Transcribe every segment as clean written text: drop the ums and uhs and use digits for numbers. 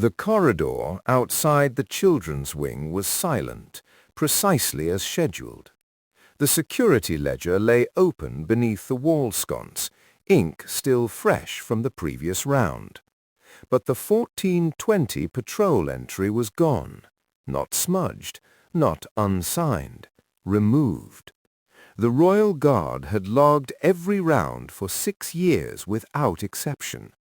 The corridor outside the children's wing was silent, precisely as scheduled. The security ledger lay open beneath the wall sconce, ink still fresh from the previous round. But the 1420 patrol entry was gone, not smudged, not unsigned, removed. The Royal Guard had logged every round for 6 years without exception.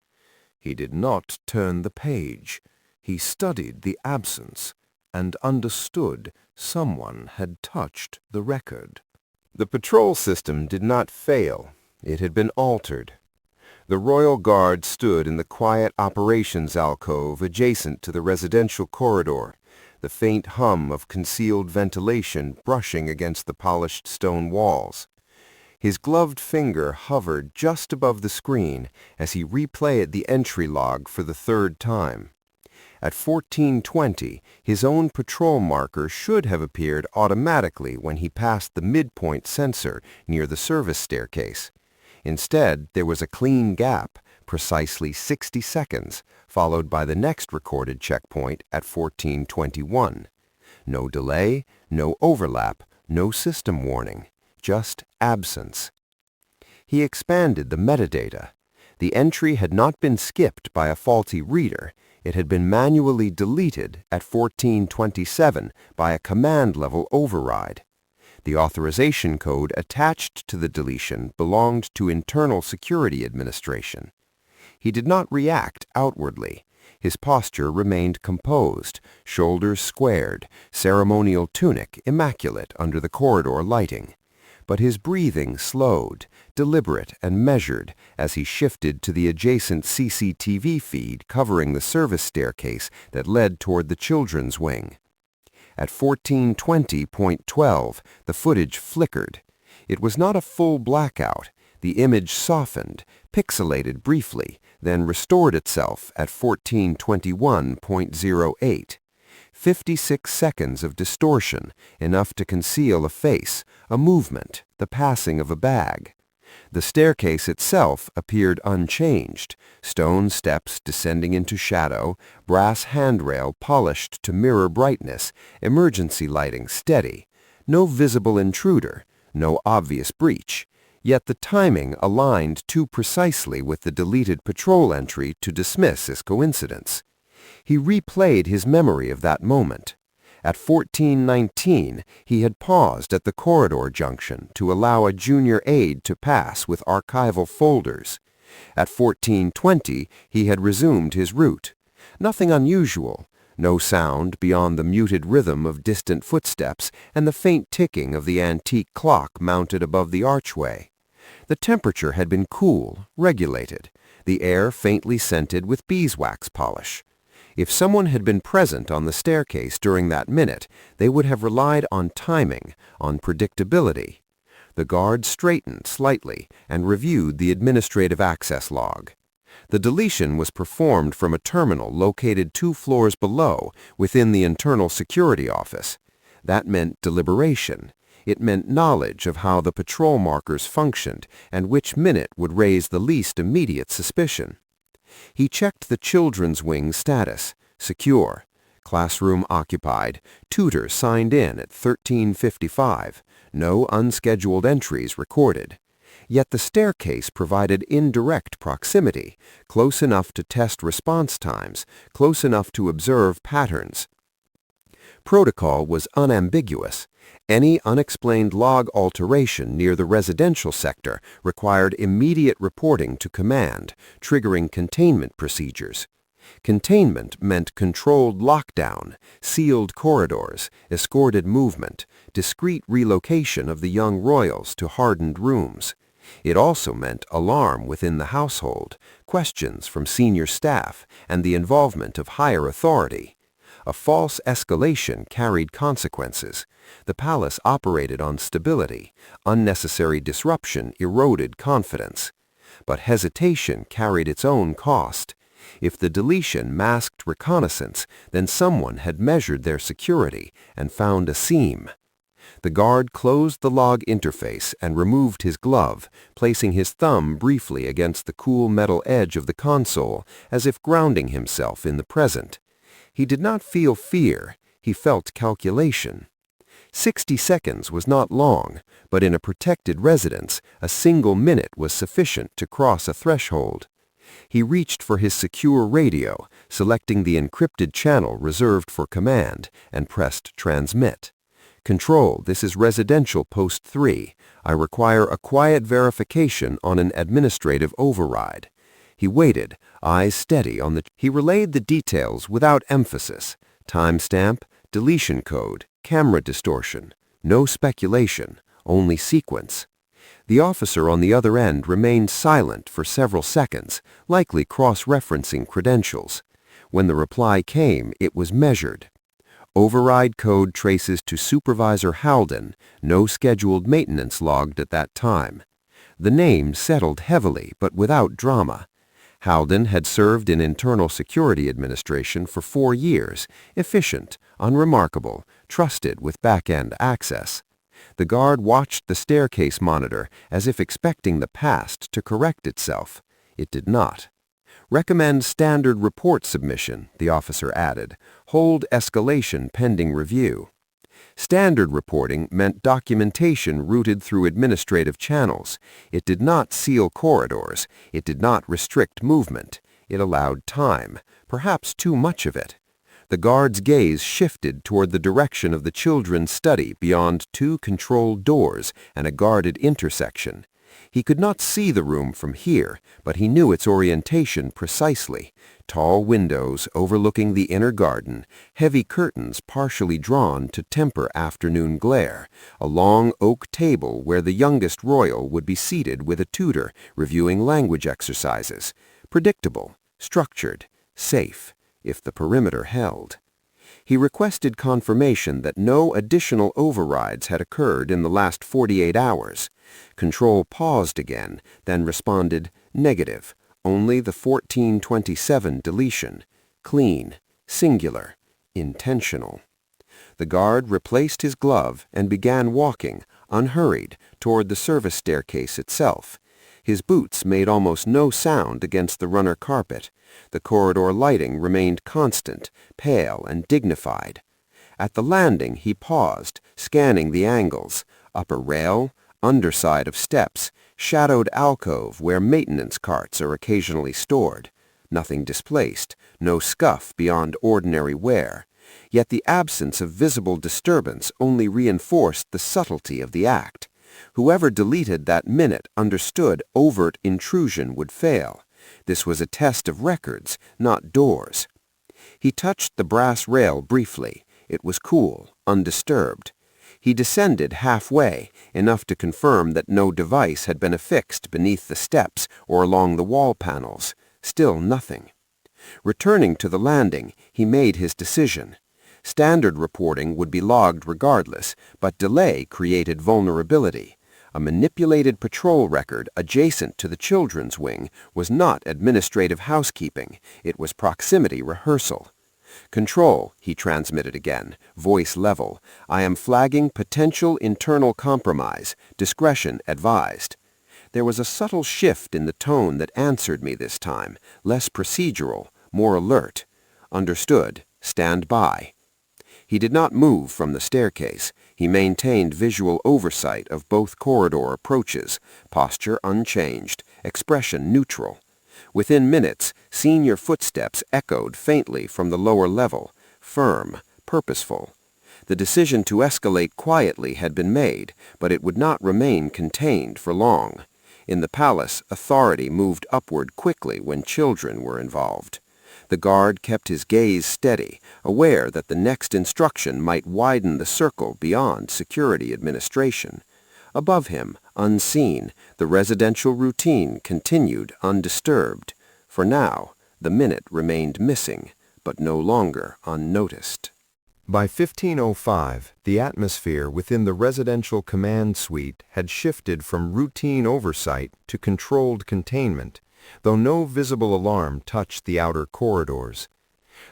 He did not turn the page. He studied the absence and understood someone had touched the record. The patrol system did not fail. It had been altered. The Royal Guard stood in the quiet operations alcove adjacent to the residential corridor, the faint hum of concealed ventilation brushing against the polished stone walls. His gloved finger hovered just above the screen as he replayed the entry log for the 3rd time. At 1420, his own patrol marker should have appeared automatically when he passed the midpoint sensor near the service staircase. Instead, there was a clean gap, precisely 60 seconds, followed by the next recorded checkpoint at 1421. No delay, no overlap, no system warning, just absence. He expanded the metadata. The entry had not been skipped by a faulty reader. It had been manually deleted at 1427 by a command-level override. The authorization code attached to the deletion belonged to Internal Security Administration. He did not react outwardly. His posture remained composed, shoulders squared, ceremonial tunic immaculate under the corridor lighting. But his breathing slowed, deliberate and measured, as he shifted to the adjacent CCTV feed covering the service staircase that led toward the children's wing. At 1420.12, the footage flickered. It was not a full blackout. The image softened, pixelated briefly, then restored itself at 1421.08. 56 seconds of distortion, enough to conceal a face, a movement, the passing of a bag. The staircase itself appeared unchanged, stone steps descending into shadow, brass handrail polished to mirror brightness, emergency lighting steady. No visible intruder, no obvious breach. Yet the timing aligned too precisely with the deleted patrol entry to dismiss as coincidence. He replayed his memory of that moment. At 1419, he had paused at the corridor junction to allow a junior aide to pass with archival folders. At 1420, he had resumed his route. Nothing unusual. No sound beyond the muted rhythm of distant footsteps and the faint ticking of the antique clock mounted above the archway. The temperature had been cool, regulated, the air faintly scented with beeswax polish. If someone had been present on the staircase during that minute, they would have relied on timing, on predictability. The guard straightened slightly and reviewed the administrative access log. The deletion was performed from a terminal located 2 floors below within the internal security office. That meant deliberation. It meant knowledge of how the patrol markers functioned and which minute would raise the least immediate suspicion. He checked the children's wing status, secure, classroom occupied, tutor signed in at 13:55, no unscheduled entries recorded. Yet the staircase provided indirect proximity, close enough to test response times, close enough to observe patterns. Protocol was unambiguous. Any unexplained log alteration near the residential sector required immediate reporting to command, triggering containment procedures. Containment meant controlled lockdown, sealed corridors, escorted movement, discreet relocation of the young royals to hardened rooms. It also meant alarm within the household, questions from senior staff, and the involvement of higher authority. A false escalation carried consequences. The palace operated on stability. Unnecessary disruption eroded confidence. But hesitation carried its own cost. If the deletion masked reconnaissance, then someone had measured their security and found a seam. The guard closed the log interface and removed his glove, placing his thumb briefly against the cool metal edge of the console as if grounding himself in the present. He did not feel fear, he felt calculation. 60 seconds was not long, but in a protected residence, a single minute was sufficient to cross a threshold. He reached for his secure radio, selecting the encrypted channel reserved for command, and pressed transmit. Control, this is residential post 3. I require a quiet verification on an administrative override. He waited, eyes steady on the... He relayed the details without emphasis. Timestamp, deletion code, camera distortion. No speculation, only sequence. The officer on the other end remained silent for several seconds, likely cross-referencing credentials. When the reply came, it was measured. Override code traces to Supervisor Halden, no scheduled maintenance logged at that time. The name settled heavily but without drama. Halden had served in Internal Security Administration for 4 years, efficient, unremarkable, trusted with back-end access. The guard watched the staircase monitor as if expecting the past to correct itself. It did not. Recommend standard report submission, the officer added. Hold escalation pending review. Standard reporting meant documentation routed through administrative channels. It did not seal corridors. It did not restrict movement. It allowed time, perhaps too much of it. The guard's gaze shifted toward the direction of the children's study beyond 2 controlled doors and a guarded intersection. He could not see the room from here, but he knew its orientation precisely. Tall windows overlooking the inner garden, heavy curtains partially drawn to temper afternoon glare, a long oak table where the youngest royal would be seated with a tutor reviewing language exercises. Predictable, structured, safe, if the perimeter held. He requested confirmation that no additional overrides had occurred in the last 48 hours. Control paused again, then responded, negative, only the 1427 deletion. Clean, singular, intentional. The guard replaced his glove and began walking, unhurried, toward the service staircase itself. His boots made almost no sound against the runner carpet. The corridor lighting remained constant, pale and dignified. At the landing he paused, scanning the angles. Upper rail, underside of steps, shadowed alcove where maintenance carts are occasionally stored. Nothing displaced, no scuff beyond ordinary wear. Yet the absence of visible disturbance only reinforced the subtlety of the act. Whoever deleted that minute understood overt intrusion would fail. This was a test of records, not doors. He touched the brass rail briefly. It was cool, undisturbed. He descended halfway, enough to confirm that no device had been affixed beneath the steps or along the wall panels. Still nothing. Returning to the landing, he made his decision. Standard reporting would be logged regardless, but delay created vulnerability. A manipulated patrol record adjacent to the children's wing was not administrative housekeeping. It was proximity rehearsal. Control, he transmitted again, voice level. I am flagging potential internal compromise. Discretion advised. There was a subtle shift in the tone that answered me this time, less procedural, more alert. Understood. Stand by. He did not move from the staircase. He maintained visual oversight of both corridor approaches, posture unchanged, expression neutral. Within minutes, senior footsteps echoed faintly from the lower level, firm, purposeful. The decision to escalate quietly had been made, but it would not remain contained for long. In the palace, authority moved upward quickly when children were involved. The guard kept his gaze steady, aware that the next instruction might widen the circle beyond security administration. Above him, unseen, the residential routine continued undisturbed. For now, the minute remained missing, but no longer unnoticed. By 1505, the atmosphere within the residential command suite had shifted from routine oversight to controlled containment, though no visible alarm touched the outer corridors.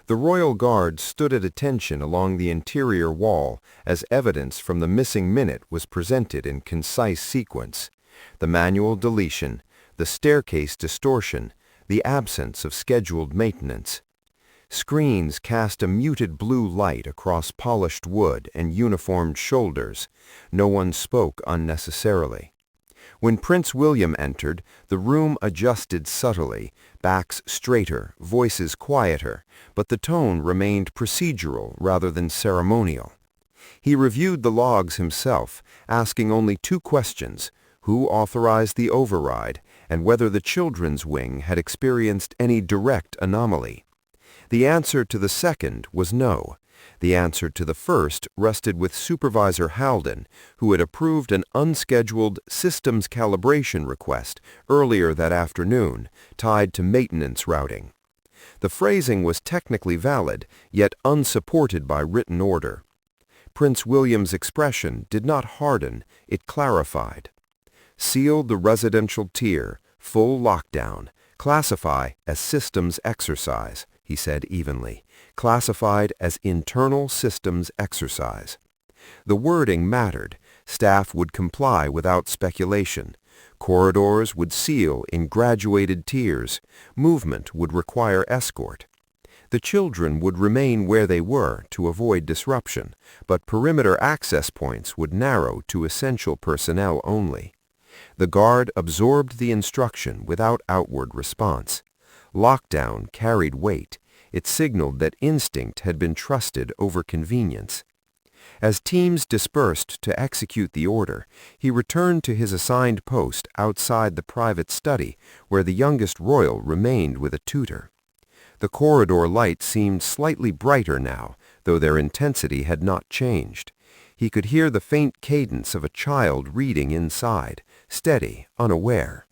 The royal guard stood at attention along the interior wall as evidence from the missing minute was presented in concise sequence: the manual deletion, the staircase distortion, the absence of scheduled maintenance. Screens cast a muted blue light across polished wood and uniformed shoulders. No one spoke unnecessarily. When Prince William entered, the room adjusted subtly, backs straighter, voices quieter, but the tone remained procedural rather than ceremonial. He reviewed the logs himself, asking only 2 questions: who authorized the override, and whether the children's wing had experienced any direct anomaly. The answer to the second was no. The answer to the first rested with Supervisor Halden, who had approved an unscheduled systems calibration request earlier that afternoon, tied to maintenance routing. The phrasing was technically valid, yet unsupported by written order. Prince William's expression did not harden, it clarified. Seal the residential tier, full lockdown, classify as systems exercise, he said evenly, classified as internal systems exercise. The wording mattered. Staff would comply without speculation. Corridors would seal in graduated tiers. Movement would require escort. The children would remain where they were to avoid disruption, but perimeter access points would narrow to essential personnel only. The guard absorbed the instruction without outward response. Lockdown carried weight. It signaled that instinct had been trusted over convenience. As teams dispersed to execute the order, he returned to his assigned post outside the private study, where the youngest royal remained with a tutor. The corridor lights seemed slightly brighter now, though their intensity had not changed. He could hear the faint cadence of a child reading inside, steady, unaware.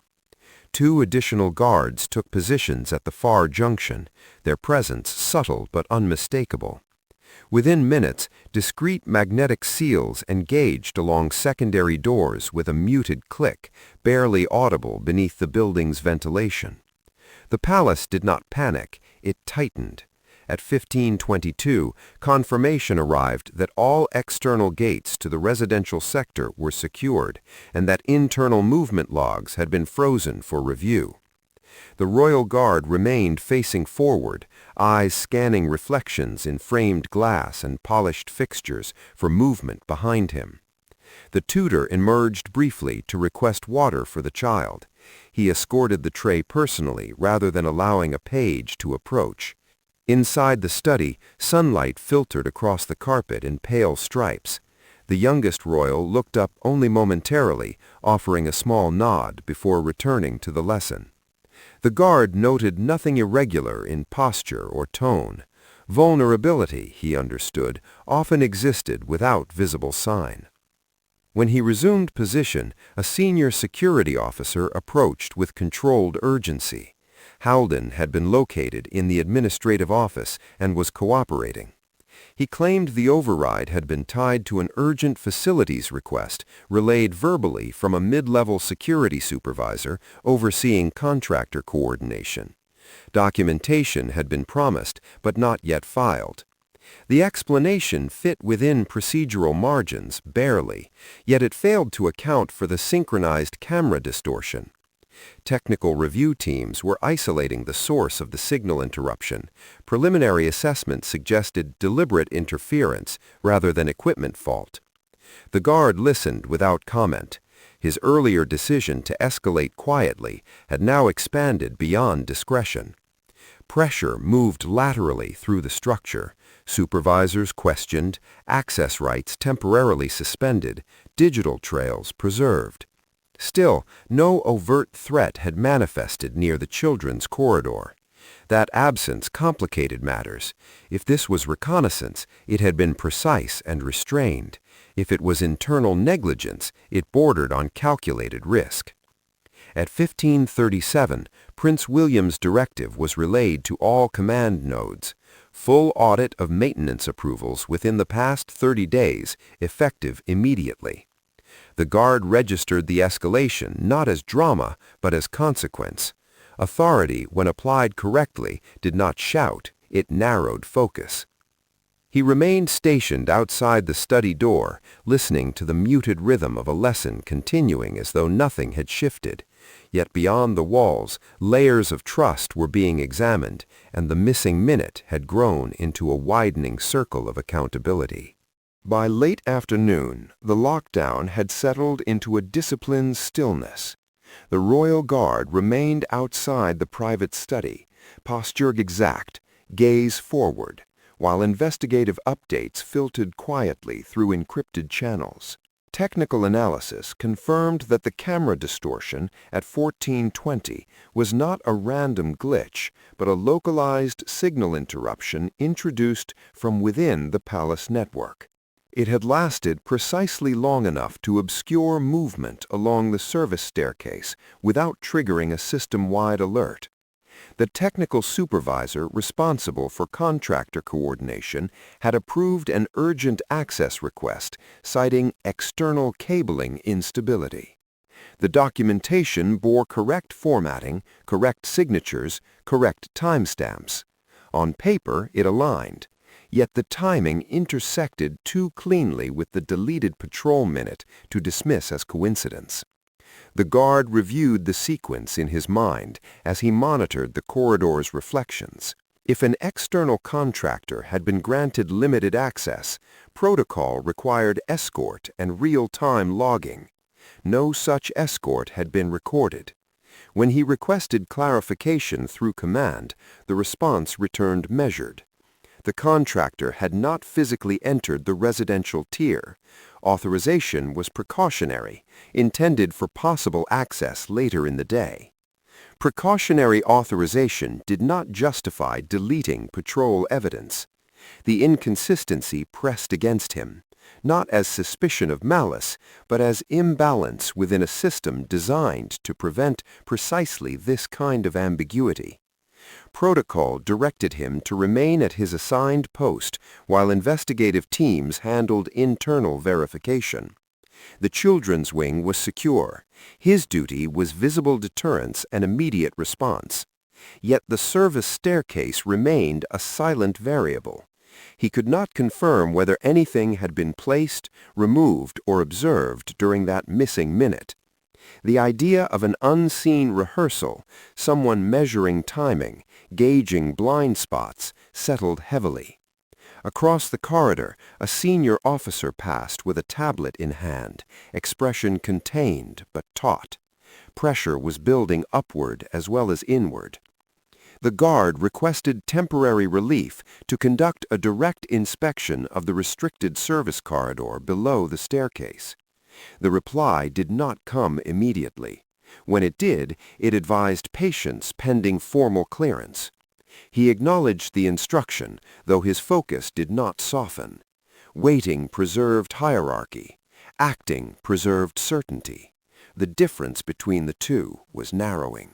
2 additional guards took positions at the far junction, their presence subtle but unmistakable. Within minutes, discrete magnetic seals engaged along secondary doors with a muted click, barely audible beneath the building's ventilation. The palace did not panic, it tightened. At 1522, confirmation arrived that all external gates to the residential sector were secured and that internal movement logs had been frozen for review. The royal guard remained facing forward, eyes scanning reflections in framed glass and polished fixtures for movement behind him. The tutor emerged briefly to request water for the child. He escorted the tray personally rather than allowing a page to approach. Inside the study, sunlight filtered across the carpet in pale stripes. The youngest royal looked up only momentarily, offering a small nod before returning to the lesson. The guard noted nothing irregular in posture or tone. Vulnerability, he understood, often existed without visible sign. When he resumed position, a senior security officer approached with controlled urgency. Halden had been located in the administrative office and was cooperating. He claimed the override had been tied to an urgent facilities request relayed verbally from a mid-level security supervisor overseeing contractor coordination. Documentation had been promised but not yet filed. The explanation fit within procedural margins, barely, yet it failed to account for the synchronized camera distortion. Technical review teams were isolating the source of the signal interruption. Preliminary assessment suggested deliberate interference rather than equipment fault. The guard listened without comment. His earlier decision to escalate quietly had now expanded beyond discretion. Pressure moved laterally through the structure. Supervisors questioned, access rights temporarily suspended, digital trails preserved. Still, no overt threat had manifested near the children's corridor. That absence complicated matters. If this was reconnaissance, it had been precise and restrained. If it was internal negligence, it bordered on calculated risk. At 1537, Prince William's directive was relayed to all command nodes. Full audit of maintenance approvals within the past 30 days, effective immediately. The guard registered the escalation not as drama, but as consequence. Authority, when applied correctly, did not shout, it narrowed focus. He remained stationed outside the study door, listening to the muted rhythm of a lesson continuing as though nothing had shifted. Yet beyond the walls, layers of trust were being examined, and the missing minute had grown into a widening circle of accountability. By late afternoon, the lockdown had settled into a disciplined stillness. The Royal Guard remained outside the private study, posture exact, gaze forward, while investigative updates filtered quietly through encrypted channels. Technical analysis confirmed that the camera distortion at 1420 was not a random glitch, but a localized signal interruption introduced from within the palace network. It had lasted precisely long enough to obscure movement along the service staircase without triggering a system-wide alert. The technical supervisor responsible for contractor coordination had approved an urgent access request citing external cabling instability. The documentation bore correct formatting, correct signatures, correct timestamps. On paper, it aligned. Yet the timing intersected too cleanly with the deleted patrol minute to dismiss as coincidence. The guard reviewed the sequence in his mind as he monitored the corridor's reflections. If an external contractor had been granted limited access, protocol required escort and real-time logging. No such escort had been recorded. When he requested clarification through command, the response returned measured. The contractor had not physically entered the residential tier. Authorization was precautionary, intended for possible access later in the day. Precautionary authorization did not justify deleting patrol evidence. The inconsistency pressed against him, not as suspicion of malice, but as imbalance within a system designed to prevent precisely this kind of ambiguity. Protocol directed him to remain at his assigned post while investigative teams handled internal verification. The children's wing was secure. His duty was visible deterrence and immediate response. Yet the service staircase remained a silent variable. He could not confirm whether anything had been placed, removed, or observed during that missing minute. The idea of an unseen rehearsal, someone measuring timing, gauging blind spots, settled heavily. Across the corridor, a senior officer passed with a tablet in hand, expression contained but taut. Pressure was building upward as well as inward. The guard requested temporary relief to conduct a direct inspection of the restricted service corridor below the staircase. The reply did not come immediately. When it did, it advised patience pending formal clearance. He acknowledged the instruction, though his focus did not soften. Waiting preserved hierarchy. Acting preserved certainty. The difference between the two was narrowing.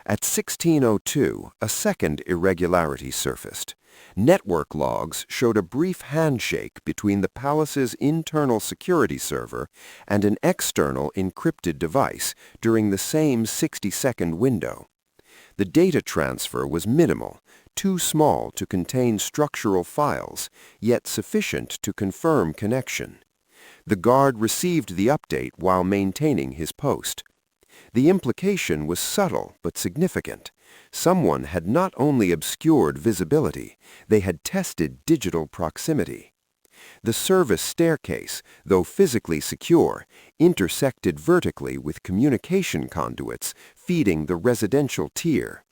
At 16:02, a second irregularity surfaced. Network logs showed a brief handshake between the palace's internal security server and an external encrypted device during the same 60-second window. The data transfer was minimal, too small to contain structural files, yet sufficient to confirm connection. The guard received the update while maintaining his post. The implication was subtle but significant. Someone had not only obscured visibility, they had tested digital proximity. The service staircase, though physically secure, intersected vertically with communication conduits feeding the residential tier.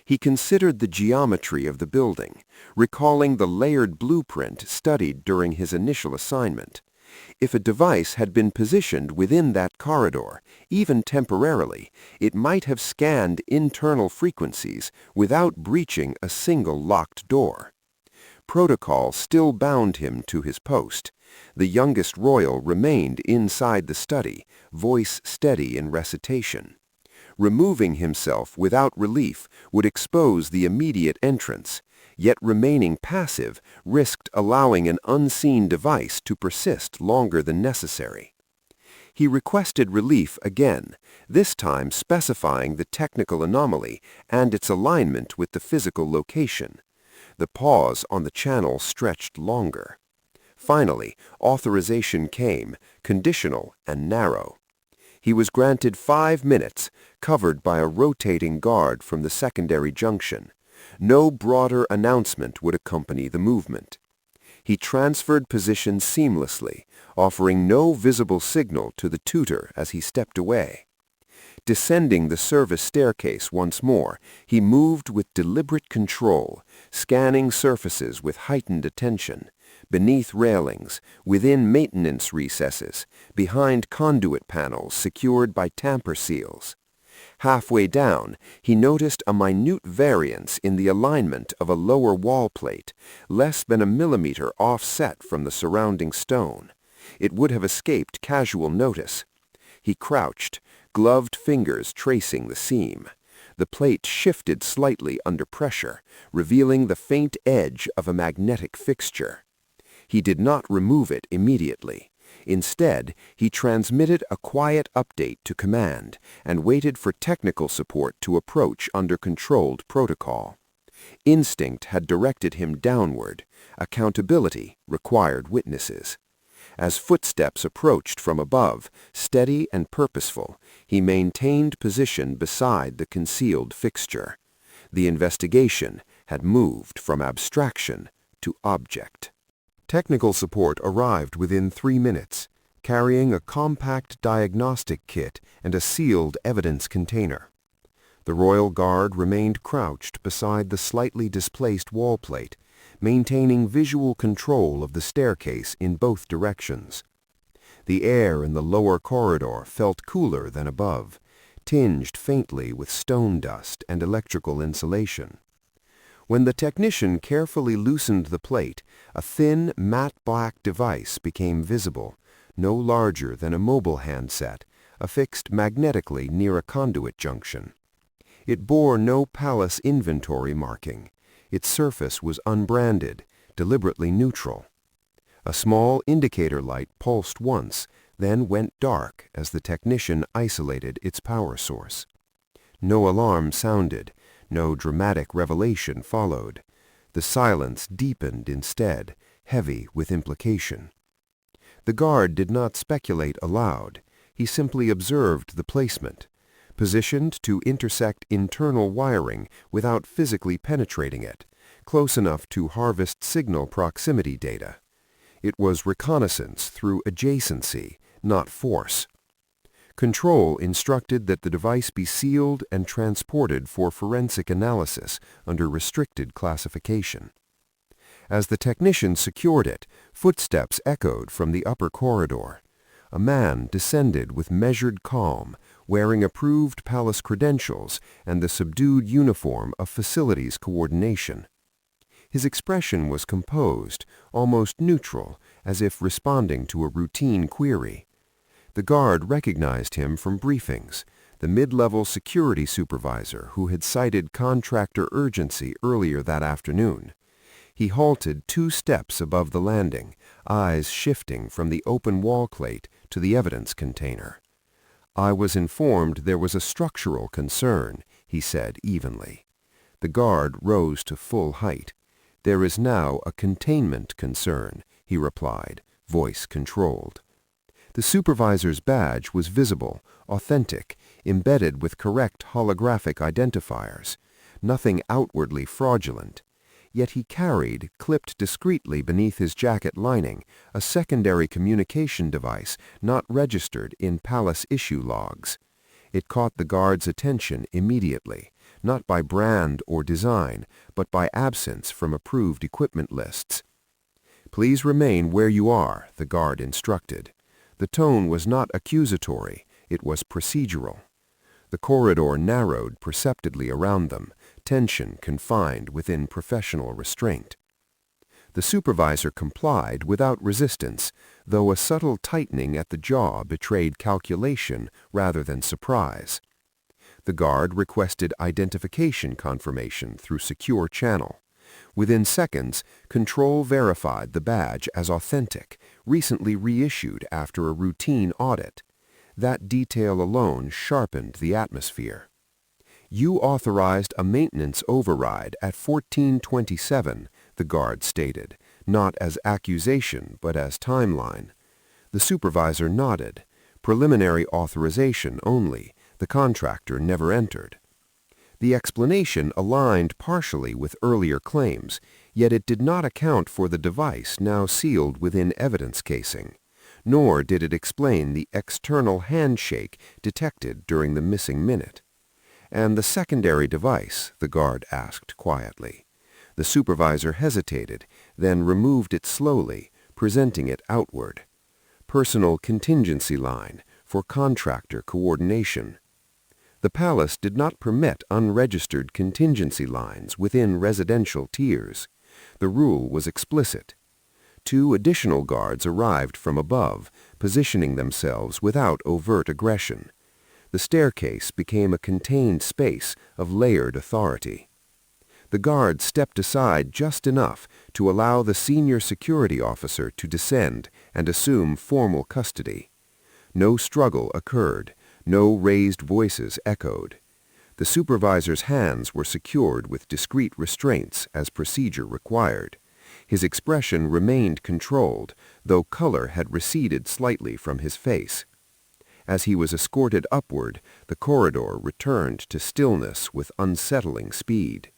He considered the geometry of the building, recalling the layered blueprint studied during his initial assignment. If a device had been positioned within that corridor, even temporarily, it might have scanned internal frequencies without breaching a single locked door. Protocol still bound him to his post. The youngest royal remained inside the study, voice steady in recitation. Removing himself without relief would expose the immediate entrance, yet remaining passive risked allowing an unseen device to persist longer than necessary. He requested relief again, this time specifying the technical anomaly and its alignment with the physical location. The pause on the channel stretched longer. Finally, authorization came, conditional and narrow. He was granted 5 minutes, covered by a rotating guard from the secondary junction. No broader announcement would accompany the movement. He transferred position seamlessly, offering no visible signal to the tutor as he stepped away. Descending the service staircase once more, he moved with deliberate control, scanning surfaces with heightened attention, beneath railings, within maintenance recesses, behind conduit panels secured by tamper seals. Halfway down, he noticed a minute variance in the alignment of a lower wall plate, less than a millimeter offset from the surrounding stone. It would have escaped casual notice. He crouched, gloved fingers tracing the seam. The plate shifted slightly under pressure, revealing the faint edge of a magnetic fixture. He did not remove it immediately. Instead, he transmitted a quiet update to command and waited for technical support to approach under controlled protocol. Instinct had directed him downward. Accountability required witnesses. As footsteps approached from above, steady and purposeful, he maintained position beside the concealed fixture. The investigation had moved from abstraction to object. Technical support arrived within 3 minutes, carrying a compact diagnostic kit and a sealed evidence container. The Royal Guard remained crouched beside the slightly displaced wall plate, maintaining visual control of the staircase in both directions. The air in the lower corridor felt cooler than above, tinged faintly with stone dust and electrical insulation. When the technician carefully loosened the plate, a thin, matte black device became visible, no larger than a mobile handset, affixed magnetically near a conduit junction. It bore no palace inventory marking. Its surface was unbranded, deliberately neutral. A small indicator light pulsed once, then went dark as the technician isolated its power source. No alarm sounded, no dramatic revelation followed. The silence deepened instead, heavy with implication. The guard did not speculate aloud. He simply observed the placement, positioned to intersect internal wiring without physically penetrating it, close enough to harvest signal proximity data. It was reconnaissance through adjacency, not force. Control instructed that the device be sealed and transported for forensic analysis under restricted classification. As the technician secured it, footsteps echoed from the upper corridor. A man descended with measured calm, wearing approved palace credentials and the subdued uniform of facilities coordination. His expression was composed, almost neutral, as if responding to a routine query. The guard recognized him from briefings, the mid-level security supervisor who had cited contractor urgency earlier that afternoon. He halted 2 steps above the landing, eyes shifting from the open wall plate to the evidence container. "I was informed there was a structural concern," he said evenly. The guard rose to full height. "There is now a containment concern," he replied, voice controlled. The supervisor's badge was visible, authentic, embedded with correct holographic identifiers. Nothing outwardly fraudulent. Yet he carried, clipped discreetly beneath his jacket lining, a secondary communication device not registered in palace issue logs. It caught the guard's attention immediately, not by brand or design, but by absence from approved equipment lists. "Please remain where you are," the guard instructed. The tone was not accusatory, it was procedural. The corridor narrowed perceptibly around them, tension confined within professional restraint. The supervisor complied without resistance, though a subtle tightening at the jaw betrayed calculation rather than surprise. The guard requested identification confirmation through secure channel. Within seconds, Control verified the badge as authentic, recently reissued after a routine audit. That detail alone sharpened the atmosphere. "You authorized a maintenance override at 1427, the guard stated, not as accusation but as timeline. The supervisor nodded. preliminary authorization only. The contractor never entered. The explanation aligned partially with earlier claims, yet it did not account for the device now sealed within evidence casing, nor did it explain the external handshake detected during the missing minute. "And the secondary device?" the guard asked quietly. The supervisor hesitated, then removed it slowly, presenting it outward. "Personal contingency line for contractor coordination." The palace did not permit unregistered contingency lines within residential tiers. The rule was explicit. 2 additional guards arrived from above, positioning themselves without overt aggression. The staircase became a contained space of layered authority. The guards stepped aside just enough to allow the senior security officer to descend and assume formal custody. No struggle occurred. No raised voices echoed. The supervisor's hands were secured with discreet restraints as procedure required. His expression remained controlled, though color had receded slightly from his face. As he was escorted upward, the corridor returned to stillness with unsettling speed.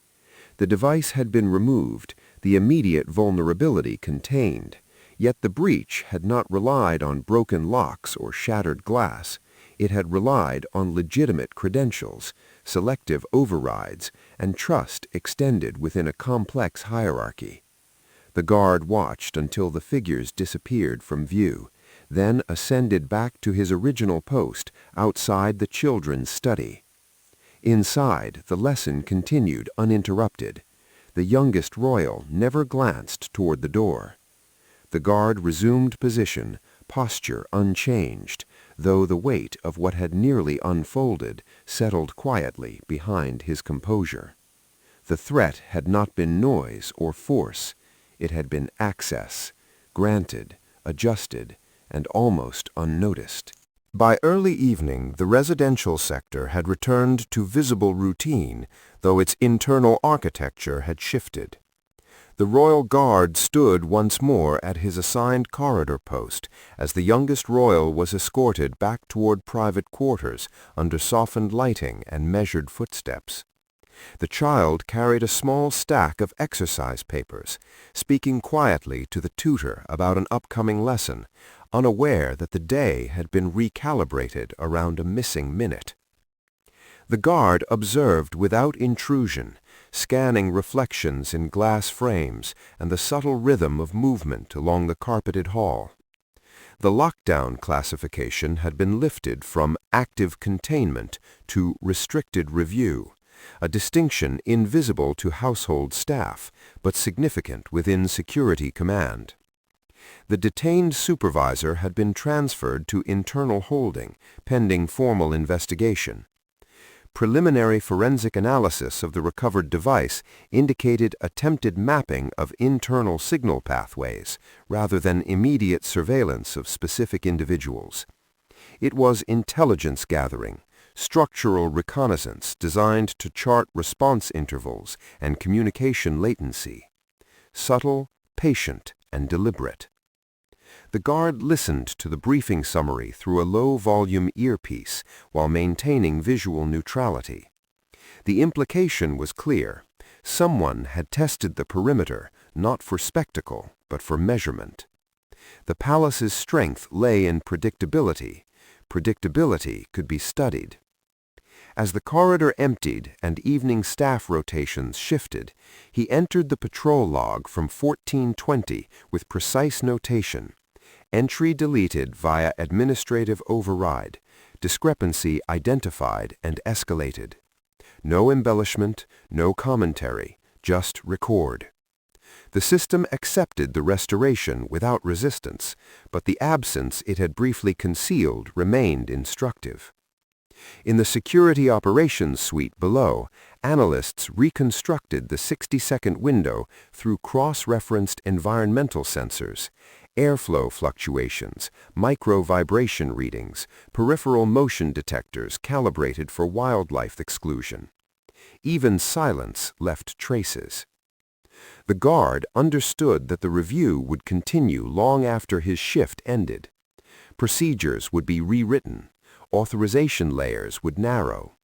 The device had been removed, the immediate vulnerability contained, yet the breach had not relied on broken locks or shattered glass. It had relied on legitimate credentials, selective overrides, and trust extended within a complex hierarchy. The guard watched until the figures disappeared from view, then ascended back to his original post outside the children's study. Inside, the lesson continued uninterrupted. The youngest royal never glanced toward the door. The guard resumed position, posture unchanged, though the weight of what had nearly unfolded settled quietly behind his composure. The threat had not been noise or force. It had been access, granted, adjusted, and almost unnoticed. By early evening, the residential sector had returned to visible routine, though its internal architecture had shifted. The royal guard stood once more at his assigned corridor post as the youngest royal was escorted back toward private quarters under softened lighting and measured footsteps. The child carried a small stack of exercise papers, speaking quietly to the tutor about an upcoming lesson, unaware that the day had been recalibrated around a missing minute. The guard observed without intrusion, scanning reflections in glass frames and the subtle rhythm of movement along the carpeted hall. The lockdown classification had been lifted from active containment to restricted review, a distinction invisible to household staff, but significant within security command. The detained supervisor had been transferred to internal holding, pending formal investigation. Preliminary forensic analysis of the recovered device indicated attempted mapping of internal signal pathways rather than immediate surveillance of specific individuals. It was intelligence gathering, structural reconnaissance designed to chart response intervals and communication latency. Subtle, patient, and deliberate. The guard listened to the briefing summary through a low-volume earpiece while maintaining visual neutrality. The implication was clear. Someone had tested the perimeter, not for spectacle, but for measurement. The palace's strength lay in predictability. Predictability could be studied. As the corridor emptied and evening staff rotations shifted, he entered the patrol log from 1420 with precise notation. Entry deleted via administrative override. Discrepancy identified and escalated. No embellishment, no commentary, just record. The system accepted the restoration without resistance, but the absence it had briefly concealed remained instructive. In the Security Operations Suite below, analysts reconstructed the 60-second window through cross-referenced environmental sensors, airflow fluctuations, micro-vibration readings, peripheral motion detectors calibrated for wildlife exclusion. Even silence left traces. The guard understood that the review would continue long after his shift ended. Procedures would be rewritten. Authorization layers would narrow.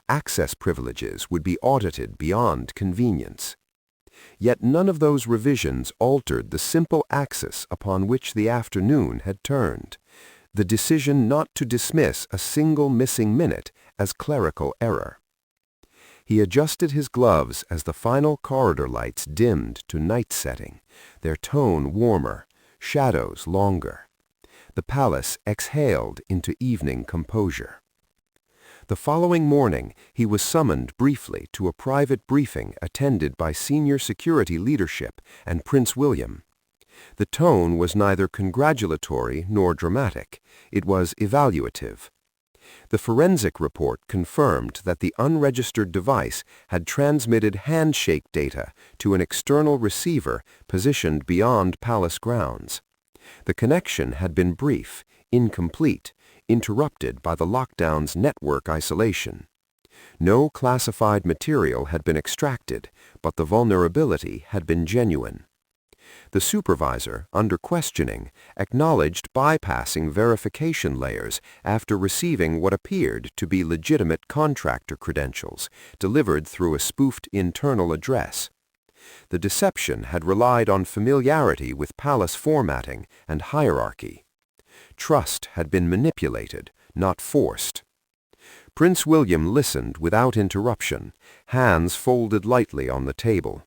Access privileges would be audited beyond convenience. Yet none of those revisions altered the simple axis upon which the afternoon had turned, the decision not to dismiss a single missing minute as clerical error. He adjusted his gloves as the final corridor lights dimmed to night setting, their tone warmer, shadows longer. The palace exhaled into evening composure. The following morning, he was summoned briefly to a private briefing attended by senior security leadership and Prince William. The tone was neither congratulatory nor dramatic. It was evaluative. The forensic report confirmed that the unregistered device had transmitted handshake data to an external receiver positioned beyond palace grounds. The connection had been brief, incomplete, interrupted by the lockdown's network isolation. No classified material had been extracted, but the vulnerability had been genuine. The supervisor, under questioning, acknowledged bypassing verification layers after receiving what appeared to be legitimate contractor credentials, delivered through a spoofed internal address. The deception had relied on familiarity with palace formatting and hierarchy. Trust had been manipulated, not forced. Prince William listened without interruption, hands folded lightly on the table.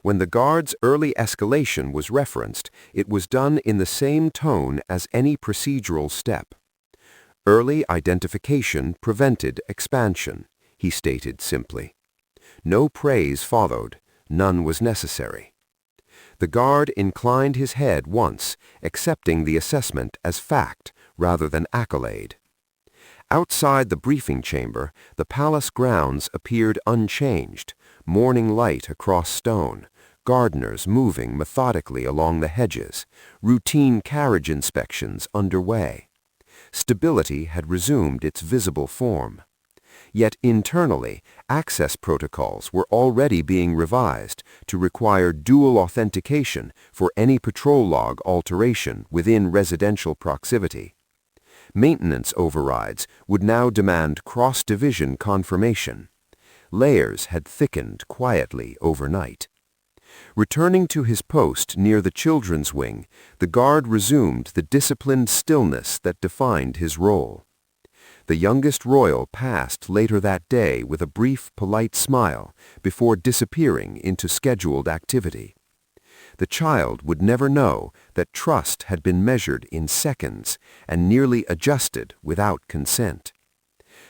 When the guard's early escalation was referenced, it was done in the same tone as any procedural step. Early identification prevented expansion, he stated simply. No praise followed, none was necessary. The guard inclined his head once, accepting the assessment as fact rather than accolade. Outside the briefing chamber, the palace grounds appeared unchanged, morning light across stone, gardeners moving methodically along the hedges, routine carriage inspections underway. Stability had resumed its visible form. Yet internally, access protocols were already being revised to require dual authentication for any patrol log alteration within residential proximity. Maintenance overrides would now demand cross-division confirmation. Layers had thickened quietly overnight. Returning to his post near the children's wing, the guard resumed the disciplined stillness that defined his role. The youngest royal passed later that day with a brief, polite smile before disappearing into scheduled activity. The child would never know that trust had been measured in seconds and nearly adjusted without consent.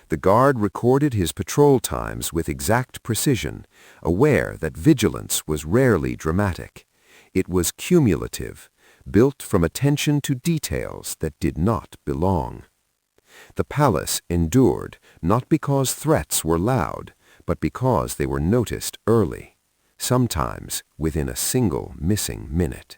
The guard recorded his patrol times with exact precision, aware that vigilance was rarely dramatic. It was cumulative, built from attention to details that did not belong. The palace endured not because threats were loud, but because they were noticed early, sometimes within a single missing minute.